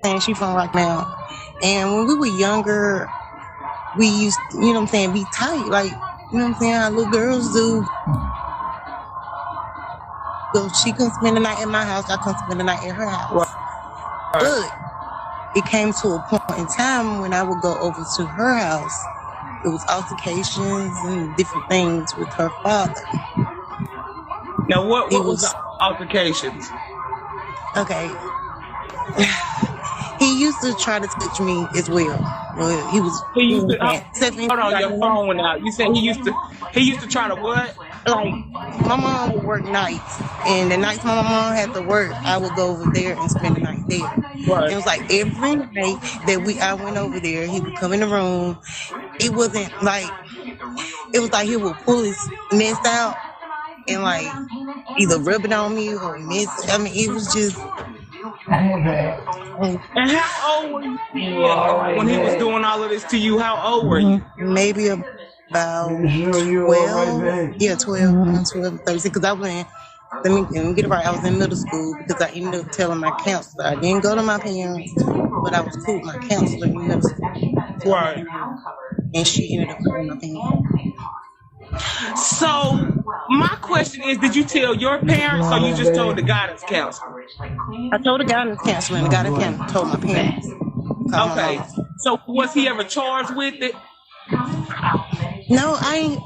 saying? She from right now. And when we were younger, we used, you know what I'm saying, be tight. Like, you know what I'm saying, how little girls do. So she couldn't spend the night at my house. I couldn't spend the night at her house. But it came to a point in time when I would go over to her house. It was altercations and different things with her father. Now, what was the altercations? Okay. He used to try to touch me as well. He used to hold on, your phone went out. You said he used to try to what? Like, my mom would work nights, and the nights my mom had to work, I would go over there and spend the night there. Right. It was like every night that I went over there, he would come in the room. It was like he would pull his mess out and like either rub it on me or miss. I mean, it was just. And how old were you when he was doing all of this to you? How old were you? Maybe about 12. Yeah, 12, 13. Because I went, let me get it right. I was in middle school because I ended up telling my counselor. I didn't go to my parents, but I was cool with my counselor in middle school. Right. And she ended up calling my parents. So, my question is, did you tell your parents or you just told the guidance counselor? I told the guidance counselor, and the guidance counselor told my parents. Okay. So, was he ever charged with it? No, I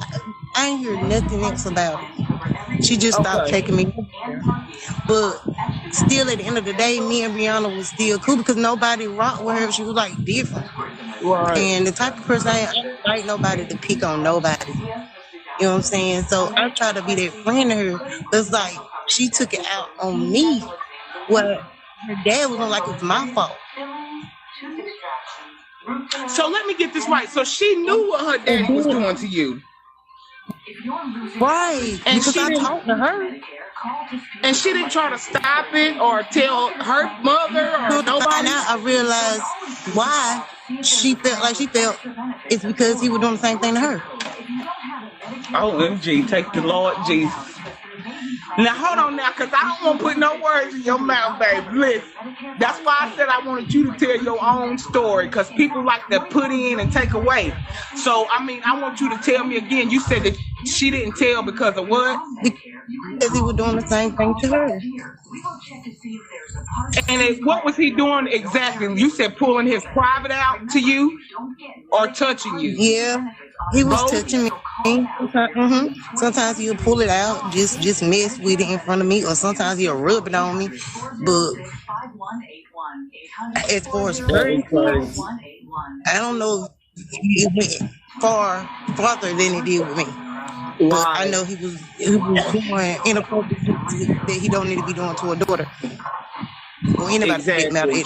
ain't hear nothing else about it. She just stopped taking me. But still, at the end of the day, me and Brianna was still cool because nobody rocked with her. She was like different. Right. And the type of person I don't like nobody to pick on nobody. You know what I'm saying? So I try to be that friend to her. But it's like she took it out on me. What her dad was like it was my fault. So let me get this right. So she knew what her daddy was doing to you. Right. And because I talked to her. And she didn't try to stop it or tell her mother or nobody? Now I realized why she felt it's because he was doing the same thing to her. Oh, MG, take the Lord Jesus. Now, hold on now, because I don't want to put no words in your mouth, baby. Listen, that's why I said I wanted you to tell your own story, because people like to put in and take away. So, I mean, I want you to tell me again. You said that she didn't tell because of what? Because he was doing the same thing to her. And what was he doing exactly? You said pulling his private out to you or touching you? Yeah, he was touching me. Mm-hmm. Sometimes he'll pull it out, just mess with it in front of me, or sometimes he'll rub it on me. But as far as I don't know if it went farther than it did with me. But I know he was doing inappropriate that he don't need to be doing to a daughter. Or anybody. Exactly.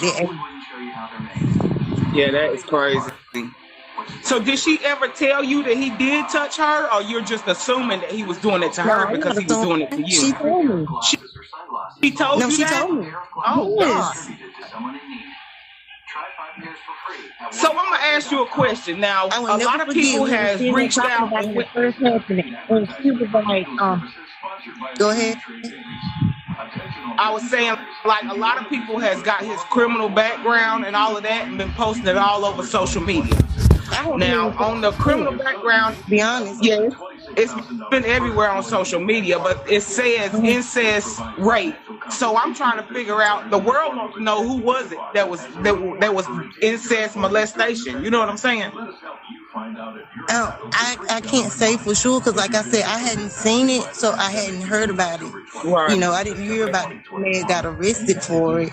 Yeah, that is crazy. So did she ever tell you that he did touch her, or you're just assuming that he was doing it to her because he was doing it to you? She told me. She told you that? Told me. Oh, yes. So I'm gonna ask you a question. Now, a lot of people has reached out. And she was like, go ahead. I was saying, like, a lot of people has got his criminal background and all of that and been posting it all over social media. Now, on the criminal background, be honest, yes, it's been everywhere on social media, but it says incest rape. So I'm trying to figure out, the world wants to know who was it that was incest molestation. You know what I'm saying? I can't say for sure because, like I said, I hadn't seen it, so I hadn't heard about it. Right. You know, I didn't hear about it when they got arrested for it.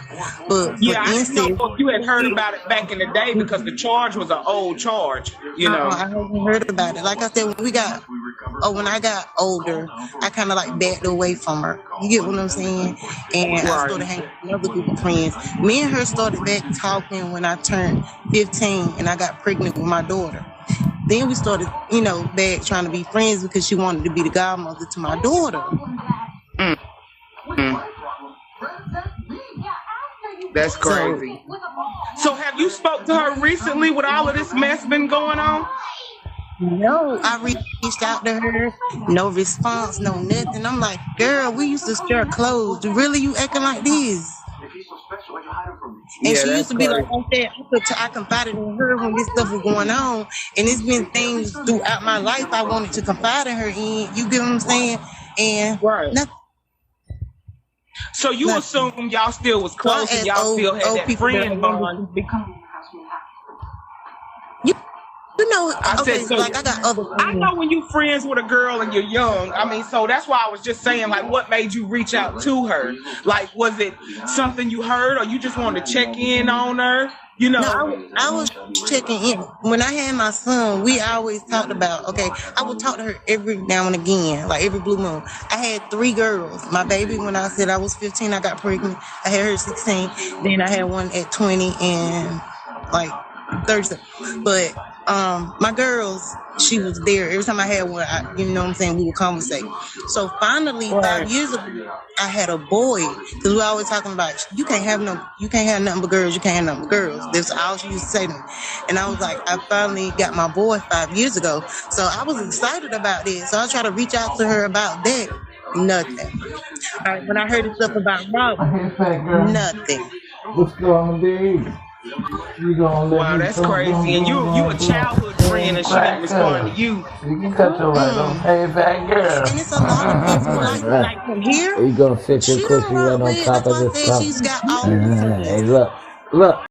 But yeah, I didn't know if you had heard about it back in the day because the charge was an old charge. You know, I hadn't heard about it. Like I said, when I got older, I kind of like backed away from her. You get what I'm saying? And I started hanging with another group of friends. Me and her started back talking when I turned 15 and I got pregnant with my daughter. Then we started, back trying to be friends because she wanted to be the godmother to my daughter. That's crazy. So have you spoke to her recently with all of this mess been going on? No, I reached out to her, no response, no nothing. I'm like, girl, we used to share clothes. Really, you acting like this? And she used to be like that. I confided in her when this stuff was going on. And it's been things throughout my life I wanted to confide in her in. You get what I'm saying? And nothing. So you assume y'all still was close and y'all still had that friend bond? You know, I got other friends. I know when you friends with a girl and you're young. I mean, so that's why I was just saying, like, what made you reach out to her? Like, was it something you heard, or you just wanted to check in on her? You know, no, I was checking in. When I had my son, we always talked about, okay, I would talk to her every now and again, like every blue moon. I had 3 girls. My baby, when I said I was 15, I got pregnant. I had her at 16. Then I had one at 20 and like 30. But my girls, she was there every time I had one. You know what I'm saying? We would conversate. So finally, 5 years ago, I had a boy, because we always talking about you can't have nothing but girls. You can't have nothing but girls. That's all she used to say to me. And I was like, I finally got my boy 5 years ago. So I was excited about this. So I tried to reach out to her about that. Nothing. When I heard the stuff about Rob, nothing. What's going on, baby? Wow, that's crazy. And you a childhood friend, and she didn't respond to you. You can cut your right on. Hey, fat girl. And it's a lot of people like from here. Are you gonna fix your cushy right on top of this cup? She's got all Hey, look.